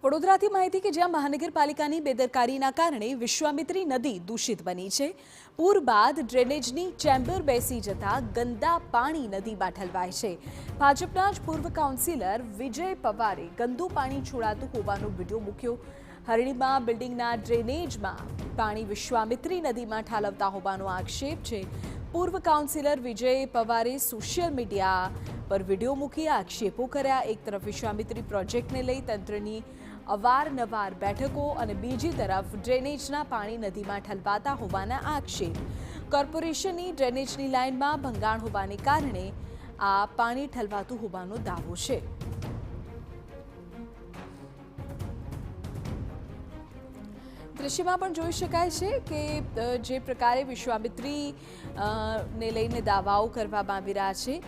વડોદરાથી માહિતી કે જ્યાં મહાનગરપાલિકાની બેદરકારીના કારણે વિશ્વામિત્રી નદી દૂષિત બની છે। પૂર બાદ ડ્રેનેજની ચેમ્બર બેસી જતા ગંદા પાણી નદીમાં ઠલવાય છે। ભાજપના જ પૂર્વ કાઉન્સિલર વિજય પવારે ગંદુ પાણી છોડાતું હોવાનો વિડીયો મૂક્યો। હરણીમાં બિલ્ડિંગના ડ્રેનેજમાં પાણી વિશ્વામિત્રી નદીમાં ઠાલવતા હોવાનો આક્ષેપ છે। પૂર્વ કાઉન્સિલર વિજય પવારે સોશિયલ મીડિયા પર વિડીયો મૂકી આક્ષેપો કર્યા। એક તરફ વિશ્વામિત્રી પ્રોજેક્ટને લઈ તંત્રની અવારનવાર બેઠકો અને બીજી તરફ ડ્રેનેજના પાણી નદીમાં ઠલવાતા હોવાના આક્ષેપ। કોર્પોરેશનની ડ્રેનેજની લાઇનમાં ભંગાણ હોવાને કારણે આ પાણી ઠલવાતું હોવાનો દાવો છે। દૃશ્યમાં પણ જોઈ શકાય છે કે જે પ્રકારે વિશ્વામિત્રી ને લઈને દાવાઓ કરવામાં આવી રહ્યા છે।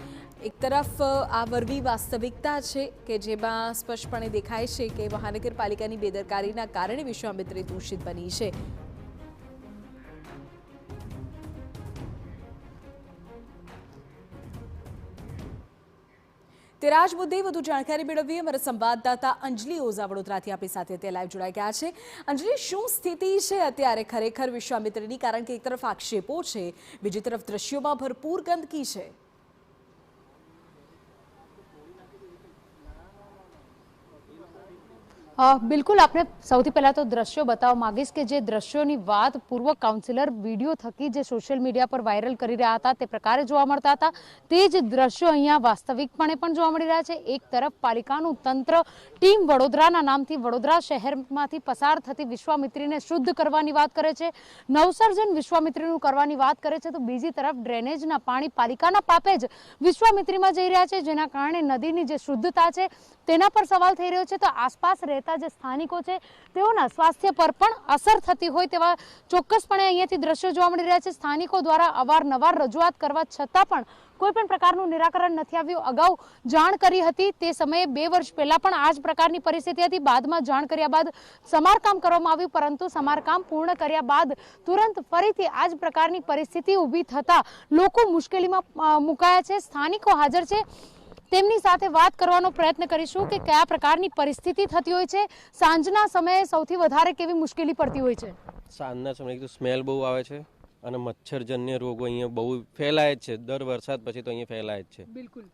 એક તરફ આ વરવી વાસ્તવિકતા છે કે જેમાં સ્પષ્ટપણે દેખાય છે કે મહાનગરપાલિકાની બેદરકારીના કારણે વિશ્વામિત્રી દૂષિત બની છે। તેરા જ મુદ્દે વધુ જાણકારી મેળવીએ અમારા સંવાદદાતા અંજલિ ઓઝા વડોદરાથી આપણી સાથે તે લાઈવ જોડાઈ ગયા છે। અંજલિ, શું સ્થિતિ છે અત્યારે ખરેખર વિશ્વામિત્રીની? કારણ કે એક તરફ આક્ષેપો છે, બીજી તરફ દ્રશ્યોમાં ભરપૂર ગંદકી છે। બિલકુલ, આપણે સૌથી પહેલા તો દ્રશ્યો બતાવવા માંગીશ કે જે દ્રશ્યોની વાત પૂર્વ કાઉન્સિલર વિડીયો થકી જે સોશિયલ મીડિયા પર વાયરલ કરી રહ્યા હતા તે પ્રકારે જોવા મળતા હતા। તે જ દ્રશ્યો અહીંયા વાસ્તવિકપણે પણ જોવા મળી રહ્યા છે। એક તરફ પાલિકાનું તંત્ર ટીમ વડોદરાના નામથી વડોદરા શહેરમાંથી પસાર થતી વિશ્વામિત્રીને શુદ્ધ કરવાની વાત કરે છે, નવસર્જન વિશ્વામિત્રીનું કરવાની વાત કરે છે, તો બીજી તરફ ડ્રેનેજના પાણી પાલિકાના પાપે જ વિશ્વામિત્રીમાં જઈ રહ્યા છે, જેના કારણે નદીની જે શુદ્ધતા છે તેના પર સવાલ થઈ રહ્યો છે। તો આસપાસ રહેતા જે સ્થાનિકો છે તેઓના સ્વાસ્થ્ય પર પણ અસર થતી હોય તેવા ચોક્કસપણે અહીંયાથી દ્રશ્યો જોવા મળી રહ્યા છે। સ્થાનિકો દ્વારા અવારનવાર રજૂઆત કરવા છતાં પણ કોઈ પણ પ્રકારનું નિરાકરણ નથી આવ્યું। અગાઉ જાણ કરી હતી, તે સમયે 2 વર્ષ પહેલા પણ આ જ પ્રકારની પરિસ્થિતિ હતી। બાદમાં જાણ કર્યા બાદ સમારકામ કરવામાં આવ્યું, પરંતુ સમારકામ પૂર્ણ કર્યા બાદ તુરંત ફરીથી આ જ પ્રકારની પરિસ્થિતિ ઊભી થતા લોકો મુશ્કેલીમાં મુકાયા છે। સ્થાનિકો હાજર છે, તેમની સાથે વાત કરવાનો પ્રયત્ન કરીશું કે કયા પ્રકારની પરિસ્થિતિ થતી હોય છે, સાંજના સમયે સૌથી વધારે કેવી મુશ્કેલી પડતી હોય છે। સાંજના સમયે તો સ્મેલ બહુ આવે છે અને મચ્છરજન્ય રોગો અહીંયા બહુ ફેલાય જ છે। દર વરસાદ પછી તો અહીંયા ફેલાય જ છે। બિલકુલ,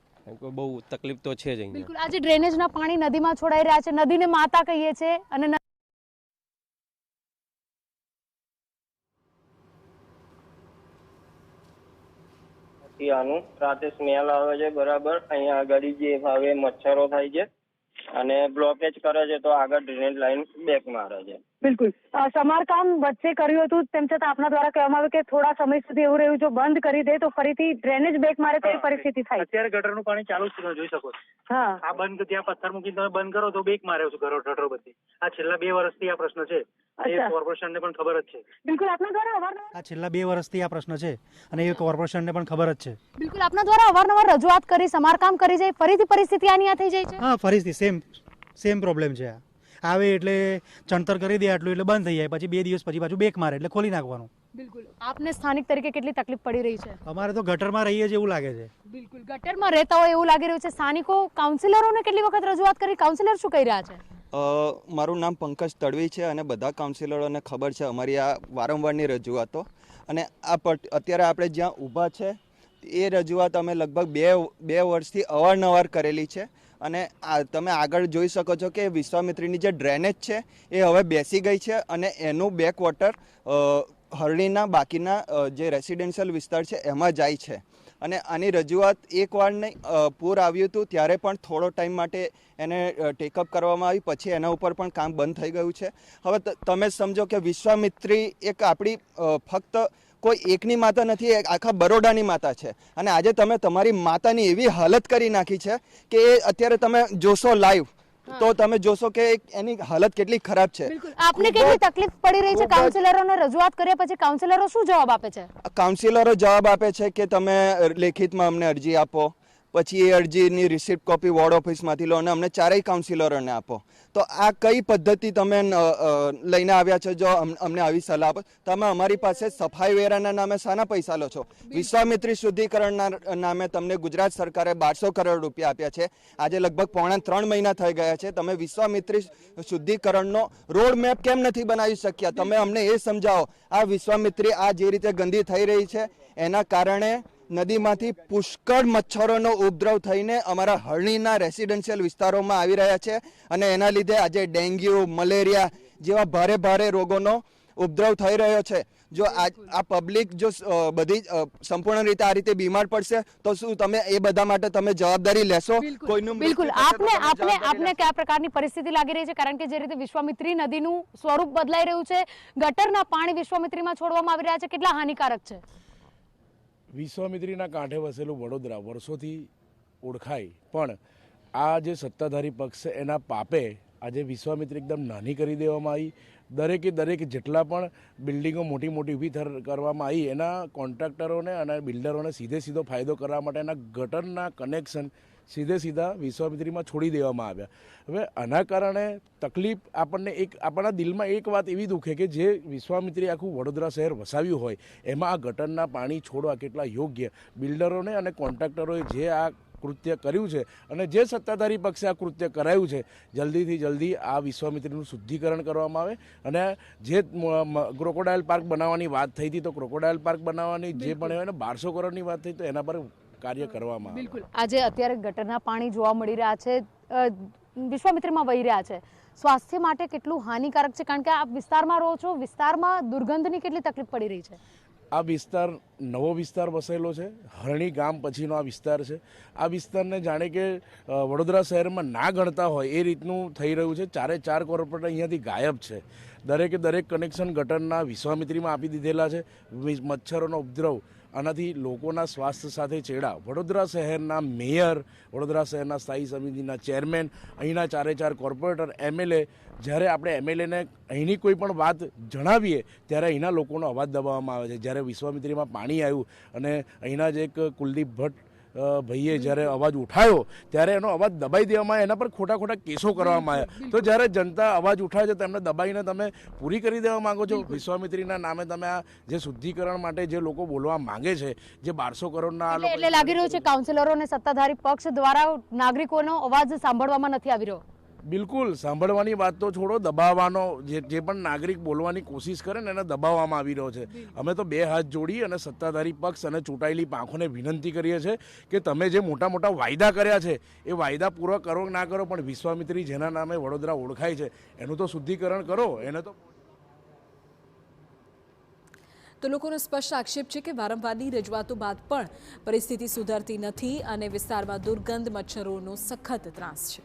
બહુ તકલીફ તો છે જ અહીંયા। બિલકુલ, આજે ડ્રેનેજના પાણી નદીમાં છોડાઈ રહ્યા છે, નદીને માતા કહીએ છીએ અને આનું રાતે સ્મેલ આવે છે બરાબર। અહીંયા આગળ જે હવે મચ્છરો થાય છે અને બ્લોકેજ કરે છે, તો આગળ ડ્રેનેજ લાઈન બેક મારે છે। બિલકુલ, સમારકામ વચ્ચે કર્યું હતું, તેમ છતાં આપના દ્વારા કહેવામાં આવ્યું કે થોડા સમય સુધી એવું રહ્યું, જો બંધ કરી દે તો ફરીથી ડ્રેનેજ બેક મારે તેવી પરિસ્થિતિ થાય। અત્યારે ગટરનું પાણી ચાલુ છે, જોઈ શકો છો। હા, આ બંધ, ત્યાં પથ્થર મૂકીને તમે બંધ કરો તો બેક મારે છે ગટરો બધી। આ છેલ્લા 2 વર્ષથી આ પ્રશ્ન છે, એ કોર્પોરેશનને પણ ખબર જ છે। બિલકુલ, આપના દ્વારા અવારનવાર આ છેલ્લા 2 વર્ષથી આ પ્રશ્ન છે અને એ કોર્પોરેશનને પણ ખબર જ છે। બિલકુલ, આપના દ્વારા અવારનવાર રજૂઆત કરી, સમારકામ કરી જાય, ફરીથી પરિસ્થિતિ આની આ થઈ જાય છે। હા, ફરીથી સેમ પ્રોબ્લેમ છે। આવે એટલે ચણતર કરી દે આટલું એટલે બંધ થઈ જાય, પછી 2 દિવસ પછી પાછું બેક મારે એટલે ખોલી નાખવાનું। બિલકુલ, આપને સ્થાનિક તરીકે કેટલી તકલીફ પડી રહી છે? અમારે તો ગટરમાં રહીએ છીએ એવું લાગે છે। બિલકુલ, ગટરમાં રહેતા હોય એવું લાગી રહ્યું છે। સ્થાનિકો કાઉન્સિલરોને કેટલી વખત રજૂઆત કરી, કાઉન્સિલર શું કહી રહ્યા છે? મારું નામ પંકજ તડવી છે અને બધા કાઉન્સિલરોને ખબર છે અમારી આ વારંવારની રજૂઆતો। અને અત્યારે આપણે જ્યાં ઊભા છે એ રજૂઆત અમે લગભગ બે વર્ષથી અવારનવાર કરેલી છે। અને તમે આગળ જોઈ શકો છો કે વિશ્વામિત્રીની જે ડ્રેનેજ છે એ હવે બેસી ગઈ છે અને એનું બેક વોટર હરણીના બાકીના જે રેસિડેન્શિયલ વિસ્તાર છે એમાં જાય છે। અને આની રજૂઆત એકવાર નહીં, પૂર આવ્યું હતું ત્યારે પણ થોડો ટાઈમ માટે એને ટેકઅપ કરવામાં આવી, પછી એના ઉપર પણ કામ બંધ થઈ ગયું છે। હવે તમે સમજો કે વિશ્વામિત્રી એક આપણી ફક્ત કોઈ એકની માતા નથી, આખા બરોડાની માતા છે। અને આજે તમે તમારી માતાની એવી હાલત કરી નાખી છે કે અત્યારે તમે જોશો લાઈવ તો તમે જોશો કે એની હાલત કેટલી ખરાબ છે। આપને કેટલી તકલીફ પડી રહી છે? કાઉન્સિલરોને રજૂઆત કર્યા પછી કાઉન્સિલરો શું જવાબ આપે છે? કાઉન્સિલરો જવાબ આપે છે કે તમે લેખિતમાં અમને અરજી આપો, પછી એ અરજીની રિસિપ્ટ કોપી વોર્ડ ઓફિસમાંથી લો અને અમને ચારેય કાઉન્સિલરોને આપો. તો આ કઈ પદ્ધતિ તમે લઈને આવ્યા છો જો અમને આવી સલાહ આપો? તમે અમારી પાસે સફાઈ વેરાના નામે શાના પૈસા લો છો? વિશ્વામિત્રી શુદ્ધિકરણના નામે તમને ગુજરાત સરકારે 1200 કરોડ રૂપિયા આપ્યા છે. આજે લગભગ 3.5 મહિના થઈ ગયા છે. તમે વિશ્વામિત્રી શુદ્ધિકરણનો રોડ મેપ કેમ નથી બનાવી શક્યા? તમે અમને એ સમજાવો. આ વિશ્વામિત્રી આ જે રીતે ગંદી થઈ રહી છે એના કારણે નદીમાંથી પુષ્કળ મચ્છરોનો ઉપદ્રવ થઈને અમારા હરણીના રેસિડેન્શિયલ વિસ્તારોમાં આવી રહ્યા છે અને એના લીધે આજે ડેન્ગ્યુ, મલેરિયા જેવા ભારે ભારે રોગોનો ઉપદ્રવ થઈ રહ્યો છે. જો આ પબ્લિક જો બધી સંપૂર્ણ રીતે આ રીતે બીમાર પડશે તો શું તમે એ બધા માટે તમે જવાબદારી લેશો? કોઈનું બિલકુલ. આપને કયા પ્રકારની પરિસ્થિતિ લાગી રહી છે? કારણ કે જે રીતે વિશ્વામિત્રી નદીનું સ્વરૂપ બદલાઈ રહ્યું છે, ગટરના પાણી વિશ્વામિત્રીમાં છોડવામાં આવી રહ્યા છે, કેટલા હાનિકારક છે? વિશ્વામિત્રીના કાંઠે વસેલું વડોદરા વર્ષોથી ઓળખાય, પણ આ જે સત્તાધારી પક્ષ છે એના પાપે આજે વિશ્વામિત્રી એકદમ નાની કરી દેવામાં આવી. દરેક જેટલા પણ બિલ્ડિંગો મોટી મોટી ઊભી કરવામાં આવી એના કોન્ટ્રાક્ટરોને અને બિલ્ડરોને સીધો ફાયદો કરવા માટે એના ગટરના કનેક્શન સીધા વિશ્વામિત્રીમાં છોડી દેવામાં આવ્યા. હવે આના કારણે તકલીફ આપણા દિલમાં એક વાત એવી દુખે કે જે વિશ્વામિત્રી આખું વડોદરા શહેર વસાવ્યું હોય એમાં આ ગટરના પાણી છોડવા કેટલા યોગ્ય? બિલ્ડરોને અને કોન્ટ્રાક્ટરોએ જે આ કૃત્ય કર્યું છે અને જે સત્તાધારી પક્ષે આ કૃત્ય કરાયું છે, જલ્દીથી જલ્દી આ વિશ્વામિત્રીનું શુદ્ધિકરણ કરવામાં આવે અને જે ક્રોકોડાઇલ પાર્ક બનાવવાની વાત થઈ હતી તો ક્રોકોડાઇલ પાર્ક બનાવવાની જે પણ હોય ને 1200 કરોડની વાત થઈ તો એના પર કાર્ય કરવામાં આવે. બિલકુલ. આજે અત્યારે ગટરના પાણી જોવા મળી રહ્યા છે, વિશ્વામિત્રીમાં વહી રહ્યા છે. સ્વાસ્થ્ય માટે કેટલું હાનિકારક છે? કારણ કે આપ વિસ્તારમાં રહો છો, વિસ્તારમાં દુર્ગંધની કેટલી તકલીફ પડી રહી છે? આ વિસ્તાર નવો વિસ્તાર વસેલો છે. હરણી ગામ પછીનો આ વિસ્તાર છે. આ વિસ્તારને જાણે કે વડોદરા શહેરમાં ના ગણતા હોય એ રીતનું થઈ રહ્યું છે. 4 કોર્પોરેટર અહીંયાથી ગાયબ છે. દરેક કનેક્શન ગટરના વિશ્વામિત્રીમાં આપી દીધેલા છે. મચ્છરોનો ઉપદ્રવ આનાથી લોકોના સ્વાસ્થ્ય સાથે ચેડા. વડોદરા શહેરના મેયર, વડોદરા શહેરના સ્થાયી સમિતિના ચેરમેન, અહીંના 4 કોર્પોરેટર, એમએલએ, જ્યારે આપણે એમએલએને અહીંની કોઈ પણ વાત જણાવીએ ત્યારે અહીંના લોકોનો અવાજ દબાવવામાં આવે છે. જ્યારે વિશ્વામિત્રીમાં પાણી આવ્યું અને અહીંના જ એક કુલદીપ ભટ્ટ ભાઈએ જ્યારે અવાજ ઉઠાવ્યો ત્યારે એનો અવાજ દબાઈ દેવામાં આવ્યો, એના પર ખોટા કેસો કરવામાં આવ્યા. તો જ્યારે જનતા અવાજ ઉઠાવે છે તેમને દબાઈને તમે પૂરી કરી દેવા માંગો છો. વિશ્વામિત્રીના નામે તમે આ જે શુદ્ધિકરણ માટે જે લોકો બોલવા માંગે છે, જે 1200 કરોડના એટલે લાગી રહ્યું છે કાઉન્સિલરો અને સત્તાધારી પક્ષ દ્વારા નાગરિકોનો અવાજ સાંભળવામાં નથી આવી રહ્યો. બિલકુલ. સાંભળવાની વાત તો છોડો, દબાવવાનો જે પણ નાગરિક બોલવાની કોશિશ કરે ને એને દબાવવામાં આવી રહ્યો છે. અમે તો 2 હાથ જોડી અને સત્તાધારી પક્ષ અને ચૂંટાયેલી પાંખોને વિનંતી કરીએ છીએ કે તમે જે મોટા વાયદા કર્યા છે એ વાયદા પૂરા કરો ના કરો, પણ વિશ્વામિત્રી જેના નામે વડોદરા ઓળખાય છે એનું તો શુદ્ધિકરણ કરો. એને તો લોકોનો સ્પષ્ટ આક્ષેપ છે કે વારંવારની રજૂઆતો બાદ પણ પરિસ્થિતિ સુધરતી નથી અને વિસ્તારમાં દુર્ગંધ, મચ્છરોનો સખત ત્રાસ છે.